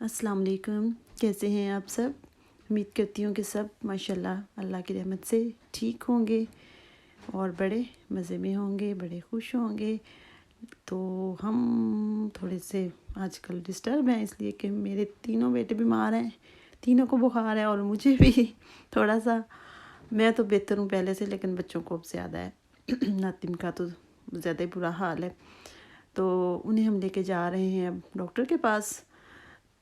अस्सलाम वालेकुम। कैसे हैं आप सब? उम्मीद करती हूँ कि सब माशाल्लाह अल्लाह की रहमत से ठीक होंगे और बड़े मज़े में होंगे, बड़े खुश होंगे। तो हम थोड़े से आजकल डिस्टर्ब हैं, इसलिए कि मेरे तीनों बेटे बीमार हैं, तीनों को बुखार है और मुझे भी थोड़ा सा। मैं तो बेहतर हूँ पहले से, लेकिन बच्चों को अब ज़्यादा है। नातिम का तो ज़्यादा ही बुरा हाल है। तो उन्हें हम लेके जा रहे हैं अब डॉक्टर के पास।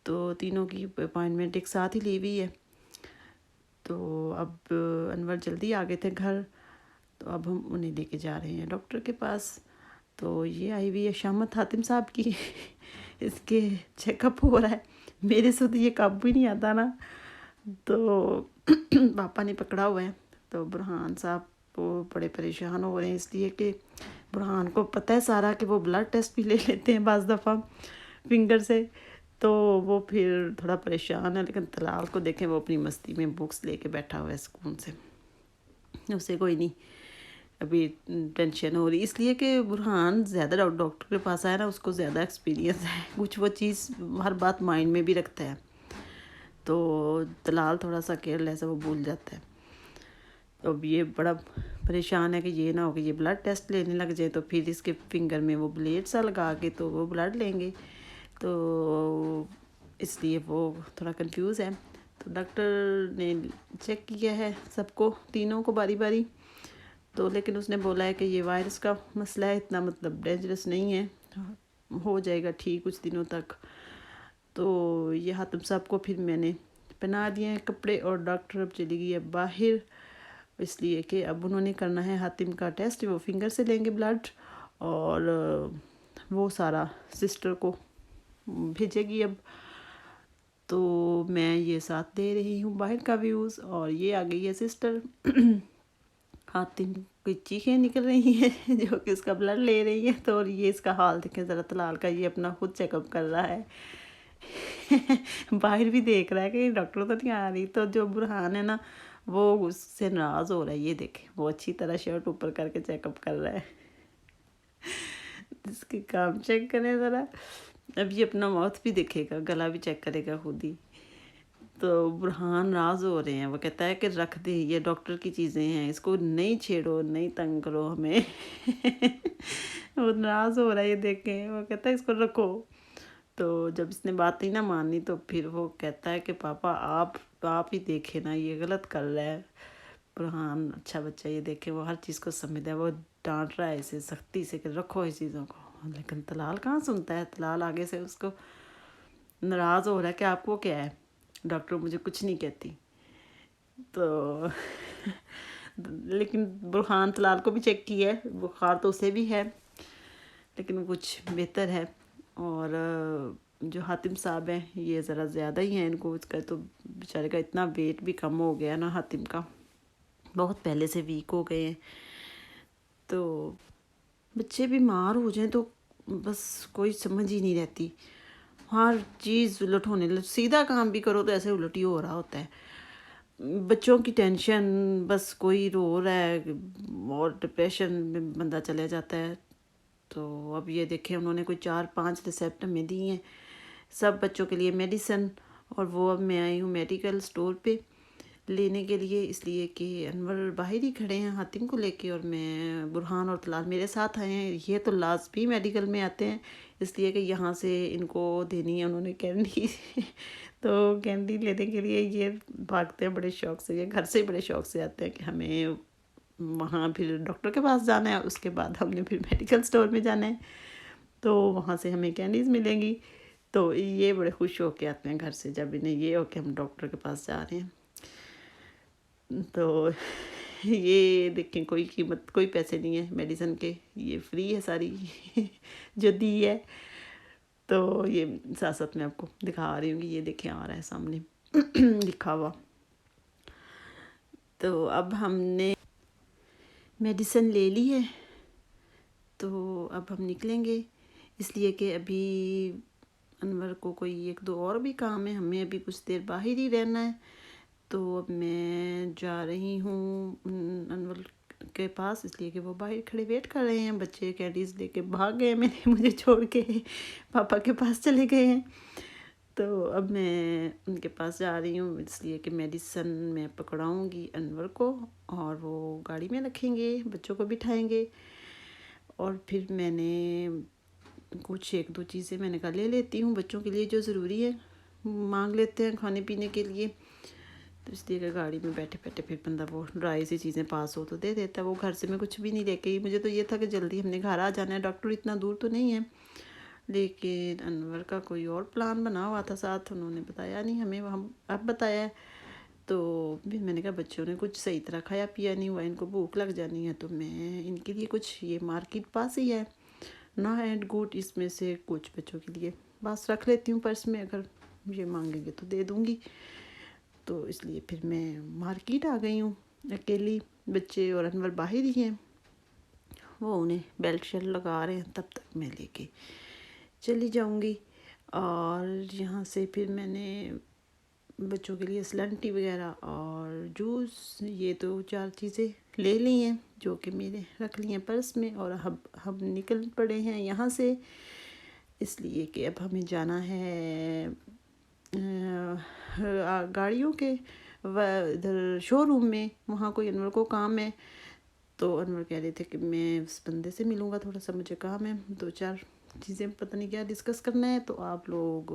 तो तीनों की अपॉइंटमेंट एक साथ ही ली हुई है। तो अब अनवर जल्दी आ गए थे घर, तो अब हम उन्हें लेके जा रहे हैं डॉक्टर के पास। तो ये आई हुई है शामत हातिम साहब की इसके चेकअप हो रहा है। मेरे से तो ये काबू ही नहीं आता ना, तो पापा ने पकड़ा हुआ है। तो बुरहान साहब वो बड़े परेशान हो रहे हैं, इसलिए कि बुरहान को पता है सारा कि वो ब्लड टेस्ट भी ले लेते हैं बाज़ दफ़ा फिंगर से। तो वो फिर थोड़ा परेशान है, लेकिन तलाल को देखें वो अपनी मस्ती में बुक्स लेके बैठा हुआ है सुकून से। उसे कोई नहीं अभी टेंशन हो रही, इसलिए कि बुरहान ज़्यादा डॉक्टर के पास आया ना, उसको ज़्यादा एक्सपीरियंस है, कुछ वो चीज़ हर बात माइंड में भी रखता है। तो तलाल थोड़ा सा केयरलेस है, वो भूल जाता है। तो अब ये बड़ा परेशान है कि ये ना हो कि ये ब्लड टेस्ट लेने लग जाए, तो फिर इसके फिंगर में वो ब्लेड सा लगा के तो वो ब्लड लेंगे, तो इसलिए वो थोड़ा कंफ्यूज है। तो डॉक्टर ने चेक किया है सबको, तीनों को बारी बारी। तो लेकिन उसने बोला है कि ये वायरस का मसला है, इतना मतलब डेंजरस नहीं है, हो जाएगा ठीक कुछ दिनों तक। तो ये हातिम साहब को फिर मैंने पहना दिए हैं कपड़े, और डॉक्टर अब चली गई है बाहर, इसलिए कि अब उन्होंने करना है हातिम का टेस्ट। वो फिंगर से लेंगे ब्लड, और वो सारा सिस्टर को भेजेगी अब। तो मैं ये साथ दे रही हूँ बाहर का व्यूज़, और ये आ गई है सिस्टर। हातिम की चीखें निकल रही हैं जो कि इसका ब्लड ले रही है। तो और ये इसका हाल देखें ज़रा तलाल का, ये अपना खुद चेकअप कर रहा है। बाहर भी देख रहा है कि डॉक्टर तो नहीं आ रही। तो जो बुरहान है ना, वो उससे नाराज़ हो रहा है। ये देखे वो अच्छी तरह शर्ट ऊपर करके चेकअप कर रहा है। इसके काम चेक करें ज़रा। अब ये अपना माउथ भी देखेगा, गला भी चेक करेगा खुद ही। तो बुरहान नाराज़ हो रहे हैं, वो कहता है कि रख दे, ये डॉक्टर की चीज़ें हैं, इसको नहीं छेड़ो, नहीं तंग करो हमें। वो नाराज़ हो रहा है, ये देखें, वो कहता है इसको रखो। तो जब इसने बात ही ना मानी, तो फिर वो कहता है कि पापा आप ही देखे ना, ये गलत कर रहा है। बुरहान अच्छा बच्चा, ये देखे वो हर चीज़ को समझता है, वो डांट रहा है इसे सख्ती से कि रखो इस चीज़ों को। लेकिन तलाल कहाँ सुनता है, तलाल आगे से उसको नाराज़ हो रहा है कि आपको क्या है, डॉक्टर मुझे कुछ नहीं कहती। तो लेकिन बुरहान तलाल को भी चेक किया है, बुखार तो उसे भी है, लेकिन कुछ बेहतर है। और जो हातिम साहब हैं, ये ज़रा ज़्यादा ही हैं, इनको उसका तो बेचारे का इतना वेट भी कम हो गया ना, हातिम का बहुत पहले से वीक हो गए हैं। तो बच्चे बीमार हो जाएं तो बस कोई समझ ही नहीं रहती, हर चीज़ उलट होने लग, सीधा काम भी करो तो ऐसे उलट ही हो रहा होता है। बच्चों की टेंशन, बस कोई रो रहा है और डिप्रेशन में बंदा चले जाता है। तो अब ये देखें उन्होंने कोई 4-5 रिसेप्ट में दी हैं सब बच्चों के लिए मेडिसन, और वो अब मैं आई हूँ मेडिकल स्टोर पे लेने के लिए, इसलिए कि अनवर बाहर ही खड़े हैं हातिम को लेके, और मैं बुरहान और तलाल मेरे साथ आए हैं। ये तो लाजमी मेडिकल में आते हैं, इसलिए कि यहाँ से इनको देनी है उन्होंने कैंडी। तो कैंडी लेने के लिए ये भागते हैं बड़े शौक़ से, ये घर से बड़े शौक़ से आते हैं कि हमें वहाँ फिर डॉक्टर के पास जाना है, उसके बाद हमने फिर मेडिकल स्टोर में जाना है, तो वहाँ से हमें कैंडीज़ मिलेंगी। तो ये बड़े खुश होके आते हैं घर से, जब इन्हें ये हो कि हम डॉक्टर के पास जा रहे हैं। तो ये देखें, कोई कीमत कोई पैसे नहीं है मेडिसिन के, ये फ्री है सारी जो दी है। तो ये साथ साथ मैं आपको दिखा रही हूँ कि ये देखें आ रहा है सामने लिखा हुआ। तो अब हमने मेडिसिन ले ली है, तो अब हम निकलेंगे, इसलिए कि अभी अनवर को कोई 1-2 और भी काम है, हमें अभी कुछ देर बाहर ही रहना है। तो अब मैं जा रही हूँ अनवर के पास, इसलिए कि वो बाहर खड़े वेट कर रहे हैं। बच्चे कैंडीज़ लेके भाग गए मुझे छोड़ के पापा के पास चले गए हैं। تو اب میں ان کے پاس جا رہی ہوں، اس لیے کہ میڈیسن میں پکڑاؤں گی انور کو، اور وہ گاڑی میں رکھیں گے، بچوں کو بٹھائیں گے، اور پھر میں نے کچھ 1-2 چیزیں میں نے کہا لے لیتی ہوں بچوں کے لیے جو ضروری ہے، مانگ لیتے ہیں کھانے پینے کے لیے، تو اس لیے کہ گاڑی میں بیٹھے بیٹھے پھر بندہ وہ ڈرائی سی چیزیں پاس ہو تو دے دیتا ہے۔ وہ گھر سے میں کچھ بھی نہیں لے کے گئی، مجھے تو یہ تھا کہ جلدی ہم نے گھر آ جانا ہے، ڈاکٹر اتنا دور تو نہیں ہے، لیکن انور کا کوئی اور پلان بنا ہوا تھا ساتھ، انہوں نے بتایا نہیں ہمیں، ہم اب بتایا ہے۔ تو بھی میں نے کہا بچوں نے کچھ صحیح طرح کھایا پیا نہیں ہوا، ان کو بھوک لگ جانی ہے، تو میں ان کے لیے کچھ، یہ مارکیٹ پاس ہی ہے نا اینڈ گوڈ، اس میں سے کچھ بچوں کے لیے بس رکھ لیتی ہوں پرس میں، اگر یہ مانگیں گے تو دے دوں گی۔ تو اس لیے پھر میں مارکیٹ آ گئی ہوں اکیلی، بچے اور انور باہر ہی ہیں، وہ انہیں بیلٹ شیلٹ لگا رہے ہیں، تب تک میں لے کے چلی جاؤں گی۔ اور یہاں سے پھر میں نے بچوں کے لیے سلنٹی وغیرہ اور جوس، یہ تو 4 چیزیں لے لی ہیں جو کہ میرے رکھ لی ہیں پرس میں، اور اب ہم نکل پڑے ہیں یہاں سے، اس لیے کہ اب ہمیں جانا ہے گاڑیوں کے ادھر شو روم میں، وہاں کوئی انور کو کام ہے، تو انور کہہ رہے تھے کہ میں اس بندے سے ملوں گا، تھوڑا سا مجھے کام ہے، 2-4 چیزیں پتہ نہیں کیا ڈسکس کرنا ہے، تو آپ لوگ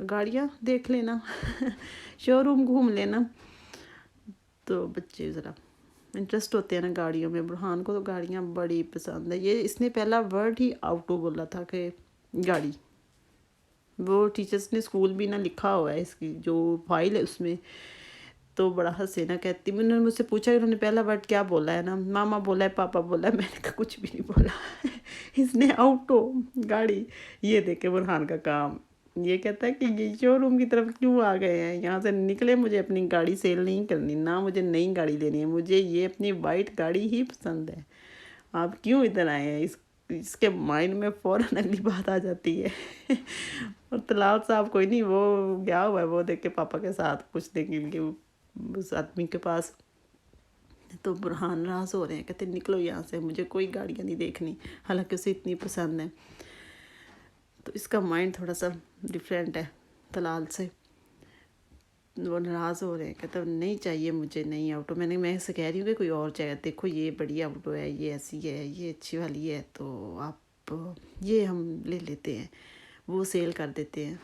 گاڑیاں دیکھ لینا شو روم گھوم لینا۔ تو بچے ذرا انٹرسٹ ہوتے ہیں نا گاڑیوں میں، برہان کو تو گاڑیاں بڑی پسند ہے، یہ اس نے پہلا ورڈ ہی آؤٹو بولا تھا کہ گاڑی، وہ ٹیچرس نے اسکول بھی نہ لکھا ہوا ہے اس کی جو فائل ہے اس میں، تو بڑا ہنسے نہ کہتی، انہوں نے مجھ سے پوچھا کہ انہوں نے پہلا ورڈ کیا بولا ہے نا، ماما بولا ہے، پاپا بولا ہے، میں نے کہا کچھ بھی نہیں بولا اس نے آؤٹو گاڑی، یہ دیکھے برہان کا کام، یہ کہتا ہے کہ یہ شو روم کی طرف کیوں آ گئے ہیں، یہاں سے نکلے، مجھے اپنی گاڑی سیل نہیں کرنی، نہ مجھے نئی گاڑی لینی ہے، مجھے یہ اپنی وائٹ گاڑی ہی پسند ہے، آپ کیوں ادھر آئے ہیں، اس کے مائنڈ میں فوراً اگلی بات آ جاتی ہے اور طلال صاحب کوئی نہیں، وہ گیا ہوا ہے، وہ دیکھ کے پاپا کے ساتھ پوچھنے کے لیے اس آدمی کے پاس، تو برہان ناراض ہو رہے ہیں، کہتے نکلو یہاں سے، مجھے کوئی گاڑیاں نہیں دیکھنی، حالانکہ اسے اتنی پسند ہے، تو اس کا مائنڈ تھوڑا سا ڈیفرینٹ ہے طلال سے، وہ ناراض ہو رہے ہیں، کہتے نہیں چاہیے مجھے نئی آؤٹو، میں اسے کہہ رہی ہوں کہ کوئی اور چاہیے، دیکھو یہ بڑی آؤٹو ہے، یہ ایسی ہے، یہ اچھی والی ہے، تو آپ یہ ہم لے لیتے ہیں، وہ سیل کر دیتے ہیں،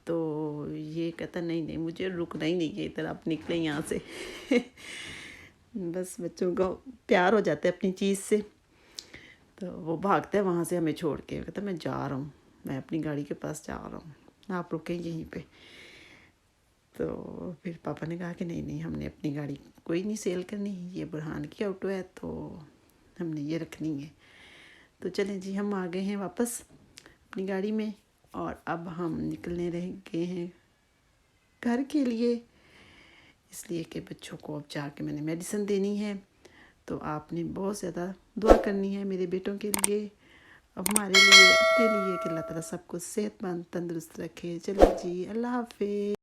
تو یہ کہتا نہیں مجھے رکنا ہی نہیں ہے ادھر، آپ نکلیں یہاں سے بس بچوں کو پیار ہو جاتا ہے اپنی چیز سے، تو وہ بھاگتا ہے وہاں سے ہمیں چھوڑ کے، کہتا میں جا رہا ہوں، میں اپنی گاڑی کے پاس جا رہا ہوں، آپ رکیں یہیں پہ، تو پھر پاپا نے کہا کہ نہیں ہم نے اپنی گاڑی کوئی نہیں سیل کرنی، یہ برہان کی آؤٹو ہے، تو ہم نے یہ رکھنی ہے، تو چلیں جی ہم آ گئے ہیں واپس اپنی گاڑی میں، اور اب ہم نکلنے رہ گئے ہیں گھر کے لیے، اس لیے کہ بچوں کو اب جا کے میں نے میڈیسن دینی ہے، تو آپ نے بہت زیادہ دعا کرنی ہے میرے بیٹوں کے لیے، ہمارے لیے، اپنے لیے، کہ اللہ تعالیٰ سب کو صحت مند تندرست رکھے۔ چلو جی، اللہ حافظ۔